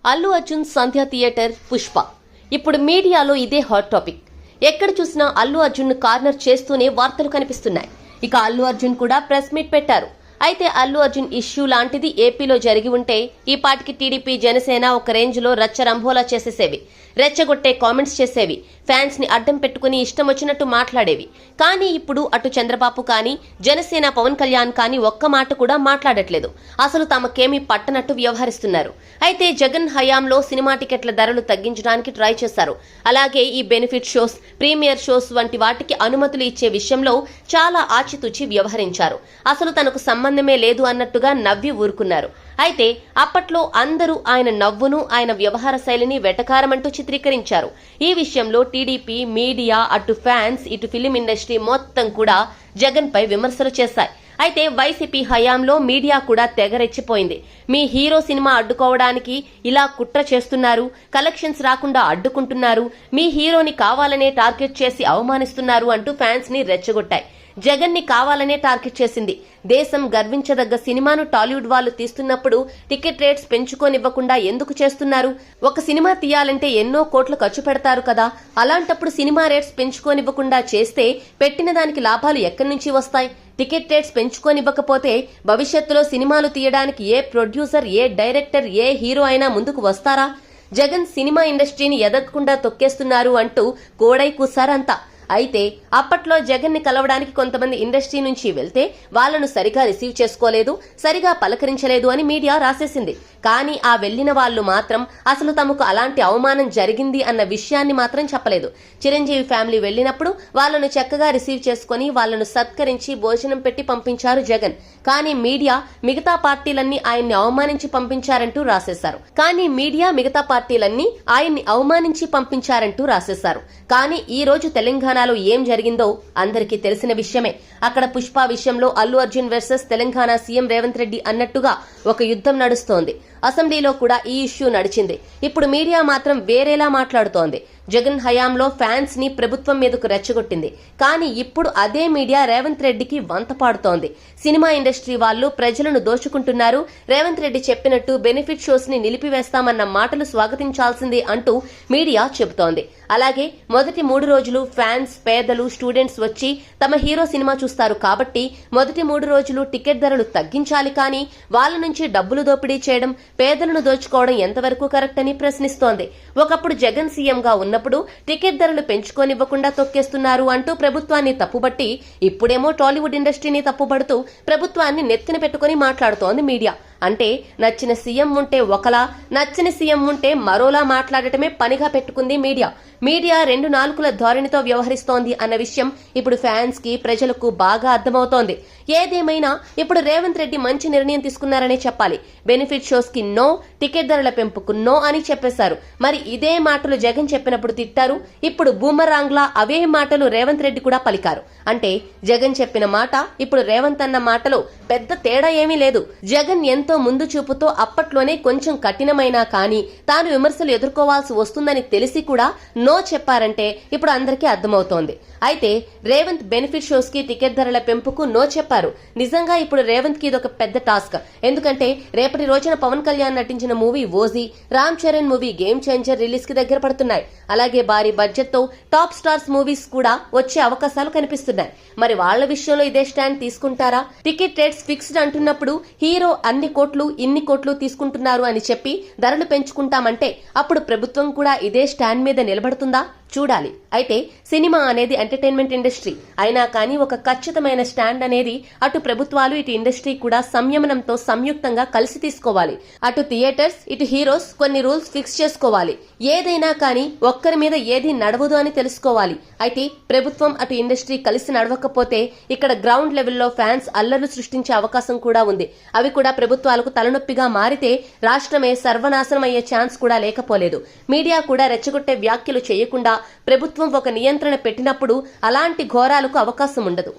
అల్లు అర్జున్ సంధ్య theatre Pushpa ఇప్పుడు మీడియాలో ఇదే హాట్ టాపిక్. ఎక్కడ చూసినా అల్లు అర్జున్ ను కార్నర్ చేస్తూనే వార్తలు కనిపిస్తున్నాయి. ఇక అల్లు అర్జున్ కూడా ప్రెస్ మీట్ పెట్టారు. అయితే అల్లు అర్జున్ ఇష్యూ లాంటిది ఏపీలో జరిగి ఉంటే ఈ పాటికి టీడీపీ జనసేన ఒక రేంజ్ లో రచ్చరంభోలా చేసేసేవి, రెచ్చగొట్టే కామెంట్స్ చేసేవి, ఫ్యాన్స్ ని అడ్డం పెట్టుకుని ఇష్టం వచ్చినట్టు మాట్లాడేవి. కానీ ఇప్పుడు అటు చంద్రబాబు కానీ జనసేన పవన్ కళ్యాణ్ కానీ ఒక్క మాట కూడా మాట్లాడట్లేదు. అసలు తమకేమీ పట్టనట్టు వ్యవహరిస్తున్నారు. అయితే జగన్ హయాంలో సినిమా టికెట్ల ధరలు తగ్గించడానికి ట్రై చేశారు. అలాగే ఈ బెనిఫిట్ షోస్, ప్రీమియర్ షోస్ వంటి వాటికి అనుమతులు ఇచ్చే విషయంలో చాలా ఆచితూచి వ్యవహరించారు. అసలు తనకు సంబంధమే లేదు అన్నట్టుగా నవ్వి ఊరుకున్నారు. అయితే అప్పట్లో అందరూ ఆయన నవ్వును, ఆయన వ్యవహార శైలిని వెటకారమంటూ చిత్రీకరించారు. ఈ విషయంలో టీడీపీ, మీడియా, అటు ఫ్యాన్స్, ఇటు ఫిలిం ఇండస్ట్రీ మొత్తం కూడా జగన్ పై విమర్శలు చేశాయి. అయితే వైసీపీ హయాంలో మీడియా కూడా తెగరెచ్చిపోయింది. మీ హీరో సినిమా అడ్డుకోవడానికి ఇలా కుట్ర చేస్తున్నారు, కలెక్షన్స్ రాకుండా అడ్డుకుంటున్నారు, మీ హీరోని కావాలనే టార్గెట్ చేసి అవమానిస్తున్నారు అంటూ ఫ్యాన్స్ ని రెచ్చగొట్టాయి. జగన్ ని కావాలనే టార్గెట్ చేసింది. దేశం గర్వించదగ్గ సినిమాను టాలీవుడ్ వాళ్ళు తీస్తున్నప్పుడు టికెట్ రేట్స్ పెంచుకోనివ్వకుండా ఎందుకు చేస్తున్నారు? ఒక సినిమా తీయాలంటే ఎన్నో కోట్లు ఖర్చు పెడతారు కదా. అలాంటప్పుడు సినిమా రేట్స్ పెంచుకోనివ్వకుండా చేస్తే పెట్టిన దానికి లాభాలు ఎక్కడి నుంచి వస్తాయి? టికెట్ రేట్స్ పెంచుకోనివ్వకపోతే భవిష్యత్తులో సినిమాలు తీయడానికి ఏ ప్రొడ్యూసర్, ఏ డైరెక్టర్, ఏ హీరో అయినా ముందుకు వస్తారా? జగన్ సినిమా ఇండస్ట్రీని ఎదగకుండా తొక్కేస్తున్నారు అంటూ కోడై కూసారంతా. అయితే అప్పట్లో జగన్ ని కలవడానికి కొంతమంది ఇండస్ట్రీ నుంచి వెళ్తే వాళ్లను సరిగా రిసీవ్ చేసుకోలేదు, సరిగా పలకరించలేదు అని మీడియా రాసేసింది. కానీ ఆ వెళ్లిన వాళ్లు మాత్రం అసలు తమకు అలాంటి అవమానం జరిగింది అన్న విషయాన్ని మాత్రం చెప్పలేదు. చిరంజీవి ఫ్యామిలీ వెళ్లినప్పుడు వాళ్లను చక్కగా రిసీవ్ చేసుకుని వాళ్లను సత్కరించి భోజనం పెట్టి పంపించారు జగన్. కానీ మీడియా మిగతా పార్టీలన్నీ ఆయన్ని అవమానించి పంపించారంటూ రాసేశారు. కానీ ఈ రోజు తెలంగాణలో ఏం జరిగిందో అందరికీ తెలిసిన విషయమే. అక్కడ పుష్ప విషయంలో అల్లు అర్జున్ వర్సెస్ తెలంగాణ సీఎం రేవంత్ రెడ్డి అన్నట్టుగా ఒక యుద్ధం నడుస్తోంది. అసెంబ్లీలో కూడా ఈ ఇష్యూ నడిచింది. ఇప్పుడు మీడియా మాత్రం వేరేలా మాట్లాడుతోంది. జగన్ హయాంలో ఫ్యాన్స్ ని ప్రభుత్వం మీదకు రెచ్చగొట్టింది. కానీ ఇప్పుడు అదే మీడియా రేవంత్ రెడ్డికి వంత పాడుతోంది. సినిమా ఇండస్ట్రీ వాళ్ళు ప్రజలను దోచుకుంటున్నారు, రేవంత్ రెడ్డి చెప్పినట్టు బెనిఫిట్ షోస్ ని నిలిపివేస్తామన్న మాటలు స్వాగతించాల్సిందే అంటూ మీడియా చెబుతోంది. అలాగే మొదటి 3 రోజులు ఫ్యాన్స్, పేదలు, స్టూడెంట్స్ వచ్చి తమ హీరో సినిమా చూస్తారు కాబట్టి మొదటి 3 రోజులు టికెట్ ధరలు తగ్గించాలి. కానీ వాళ్ళ నుంచి డబ్బులు దోపిడీ చేయడం, పేదలను దోచుకోవడం ఎంతవరకు కరెక్ట్ అని ప్రశ్నిస్తోంది. ఒకప్పుడు జగన్ సీఎంగా ఉన్నప్పుడు టికెట్ ధరలు పెంచుకోనివ్వకుండా తొక్కేస్తున్నారు అంటూ ప్రభుత్వాన్ని తప్పుబట్టి ఇప్పుడేమో టాలీవుడ్ ఇండస్ట్రీని తప్పుబడుతూ ప్రభుత్వాన్ని నెత్తిన పెట్టుకుని మాట్లాడుతోంది మీడియా. అంటే నచ్చిన సీఎం ఉంటే ఒకలా, నచ్చని సీఎం ఉంటే మరోలా మాట్లాడటమే పనిగా పెట్టుకుంది మీడియా. మీడియా 2 నాలుకల ధోరణితో వ్యవహరిస్తోంది అన్న విషయం ఇప్పుడు ఫ్యాన్స్ కి, ప్రజలకు బాగా అర్థమవుతోంది. ఏదేమైనా ఇప్పుడు రేవంత్ రెడ్డి మంచి నిర్ణయం తీసుకున్నారనే చెప్పాలి. బెనిఫిట్ షోస్ కి నో, టికెట్ ధరల పెంపుకు నో అని చెప్పేశారు. మరి ఇదే మాటలు జగన్ చెప్పినప్పుడు తిట్టారు. ఇప్పుడు బూమరాంగ్ లా అవే మాటలు రేవంత్ రెడ్డి కూడా పలికారు. అంటే జగన్ చెప్పిన మాట, ఇప్పుడు రేవంత్ అన్న మాటలో పెద్ద తేడా ఏమీ లేదు. జగన్ ఎంతో ముందు చూపుతో అప్పట్లోనే కొంచెం కఠినమైనా కానీ తాను విమర్శలు ఎదుర్కోవాల్సి వస్తుందని తెలిసి కూడా నో చెప్పారంటే ఇప్పుడు అందరికీ అర్థమవుతోంది. అయితే రేవంత్ బెనిఫిట్ షోస్ కి, టికెట్ ధరల పెంపుకు నో చెప్పారు. నిజంగా ఇప్పుడు రేవంత్ కి ఇదొక పెద్ద టాస్క్. ఎందుకంటే రేపటి రోజున పవన్ కళ్యాణ్ నటించిన movie OG, Ram Charan movie game changer release కి దగ్గర పడుతున్నాయి. అలాగే భారీ బడ్జెట్ తో టాప్ స్టార్స్ మూవీస్ కూడా వచ్చే అవకాశాలు కనిపిస్తున్నాయి. మరి వాళ్ల విషయంలో ఇదే స్టాండ్ తీసుకుంటారా? టికెట్ రేట్స్ ఫిక్స్డ్ అంటున్నప్పుడు హీరో అన్ని కోట్లు, ఇన్ని కోట్లు తీసుకుంటున్నారు అని చెప్పి ధరలు పెంచుకుంటామంటే అప్పుడు ప్రభుత్వం కూడా ఇదే స్టాండ్ మీద నిలబడుతుందా? చూడాలి. అయితే సినిమా అనేది ఎంటర్టైన్మెంట్ ఇండస్ట్రీ అయినా కానీ ఒక ఖచ్చితమైన స్టాండ్ అనేది అటు ప్రభుత్వాలు, ఇటు ఇండస్ట్రీ కూడా సంయమనంతో సంయుక్తంగా కలిసి తీసుకోవాలి. అటు థియేటర్స్, ఇటు హీరోస్ కొన్ని రూల్స్ ఫిక్స్ చేసుకోవాలి. ఏదైనా కానీ ఒక్కరి మీద ఏది నడవదు అని తెలుసుకోవాలి. అయితే ప్రభుత్వం, అటు ఇండస్ట్రీ కలిసి నడవకపోతే ఇక్కడ గ్రౌండ్ లెవెల్లో ఫ్యాన్స్ అల్లర్లు సృష్టించే అవకాశం కూడా ఉంది. అవి కూడా ప్రభుత్వాలకు తలనొప్పిగా మారితే రాష్ట్రమే సర్వనాశనం అయ్యే ఛాన్స్ కూడా లేకపోలేదు. మీడియా కూడా రెచ్చగొట్టే వ్యాఖ్యలు చేయకుండా ప్రభుత్వం ఒక నియంత్రణ పెట్టినప్పుడు అలాంటి ఘోరాలకు అవకాశం ఉండదు.